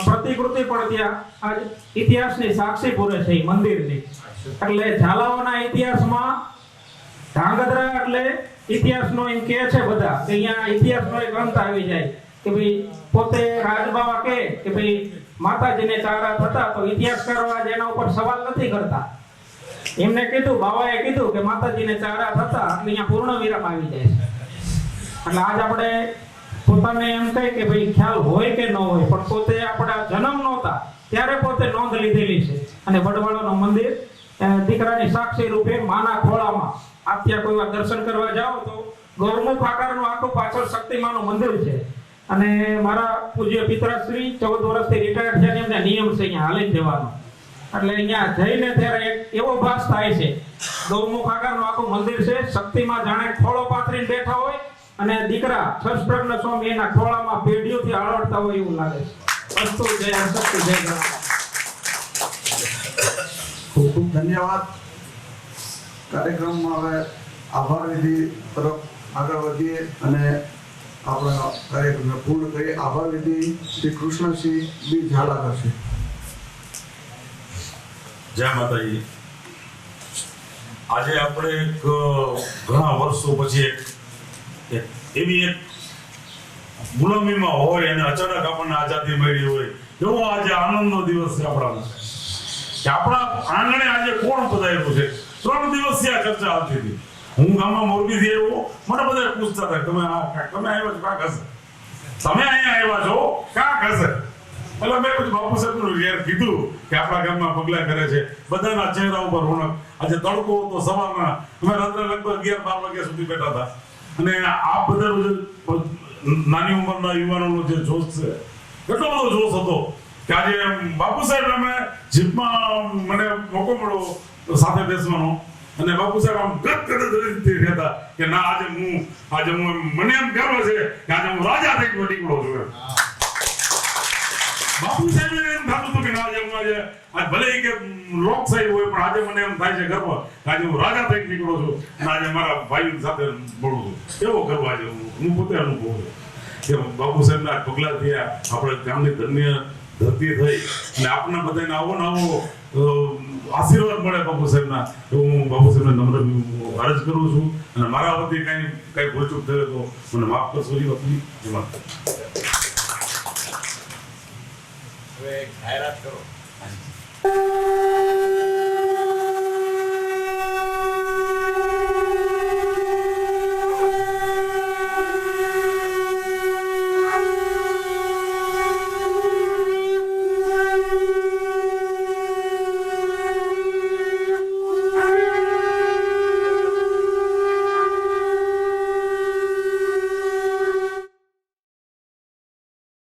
પ્રતિકૃતિ પણ ત્યાં આજ ઇતિહાસની સાક્ષી પૂરે છે એ મંદિરની. એટલે ઝાલાઓના ઇતિહાસમાં ધાંગધ્રા એટલે ઇતિહાસનો એમ કહે છે બધા કે અહીંયા ઇતિહાસનો એક અંત આવી જાય કે ભાઈ પોતે રાજબાવા કે ભાઈ માતાજીને ચારા થતા તો ઇતિહાસકારો આજ એના ઉપર સવાલ નથી કરતા. એમને કીધું, બાવાએ કીધું કે માતાજીને ચારા થતા એટલે અહીંયા પૂર્ણ વિરામ આવી જાય છે. એટલે આજ આપણે પોતાને એમ કહે કે ભાઈ ખ્યાલ હોય કે ન હોય, પણ પોતે આપણા જન્મ નહોતા ત્યારે પોતે નોંધ લીધેલી છે. અને વડવાળાનું મંદિર દીકરાની સાક્ષી રૂપે માના ખોળામાં આપ ત્યાં કોઈ વાર દર્શન કરવા જાઓ તો ગૌરમુખ આકારનું આખું પાછળ શક્તિમાનું મંદિર છે. અને મારા પૂજ્ય પિતાશ્રી 14 વર્ષથી રિટાયર્ડ છે, એમને નિયમ છે અહીંયા હાલી જવાનો. એટલે અહીંયા જઈને ત્યારે એક એવો ભાસ થાય છે, ગૌરમુખ આકારનું આખું મંદિર છે, શક્તિમાં જાણે ખોળો પાથરીને બેઠા હોય અને દીકરા છઠ પ્રજ્ઞ સ્વામી એના ખોળામાં પેઢીઓથી આળવડતા હોય એવું લાગે છે. અસ્તુ જય શક્તિ જય ગણપતિ. ખૂબ ખૂબ ધન્યવાદ. કાર્યક્રમમાં હવે આભાર વિધિ તરફ આગળ વધીએ અને આપણા કાર્યક્રમને પૂર્ણ કરીએ. આભાર વિધિ શ્રી કૃષ્ણસિંહ બી ઝાલા કરશે. જય માતાજી. આજે આપણે ઘણા વર્ષો પછી એવી એક ગુલામીમાં હોય અને અચાનક આપણને આઝાદી મળી હોય એવો આજે આનંદનો દિવસ છે આપણા. કે આપણા આંગણે આજે કોણ પધારેલું છે. 3 દિવસથી આ ચર્ચા આવતી હતી. હું ગામમાં મોરબીથી આવ્યો, મને બધા પૂછતા હતા તમે આવ્યા છો કાંક હશે, તમે અહીંયા આવ્યા છો કાંક હશે. એટલે મેં પછી બાપુ સાહેબનું કીધું કે આપણા ગામમાં પગલા કરે છે, બધાના ચહેરા ઉપર રોનક. આજે તડકો તો સવારના અમે રાત્રે લગભગ 11-12 વાગ્યા સુધી બેઠા હતા. અને આ બધા નાની ઉંમરના યુવાનોનો જે જોશ છે, એટલો બધો જોશ હતો કે આજે બાપુ સાહેબ અમે જીપમાં મને મોકો મળ્યો સાથે બેસવાનો, અને બાપુ સાહેબ આમ ગદગદ રહેતા કે ના આજે હું મને એમ ગર્વ છે કે આજે હું રાજા થઈને નીકળો છું. બાપુ સાહેબ એમ થતું હતું કે ના આજે ભલે કે લોકશાહી હોય પણ આજે મને એમ થાય છે ગર્વ કે આજે હું રાજા થઈને નીકળો છું અને આજે મારા ભાઈઓ સાથે મળું છું. એવો ગર્વ આજે હું પોતે અનુભવું છું કે બાપુ સાહેબના પગલા થયા, આપણે ગામની ધન્ય ધરતી થઈ અને આપણને બધાને આવો ને આવો આશીર્વાદ મળે બાપુ સાહેબના. હું બાપુ સાહેબને નમ્ર અરજ કરું છું અને મારા વતી કઈ ભૂલચૂક થયો તો મને માફ કરશો. એ વખતે એમાં હવે જાહેરાત કરો.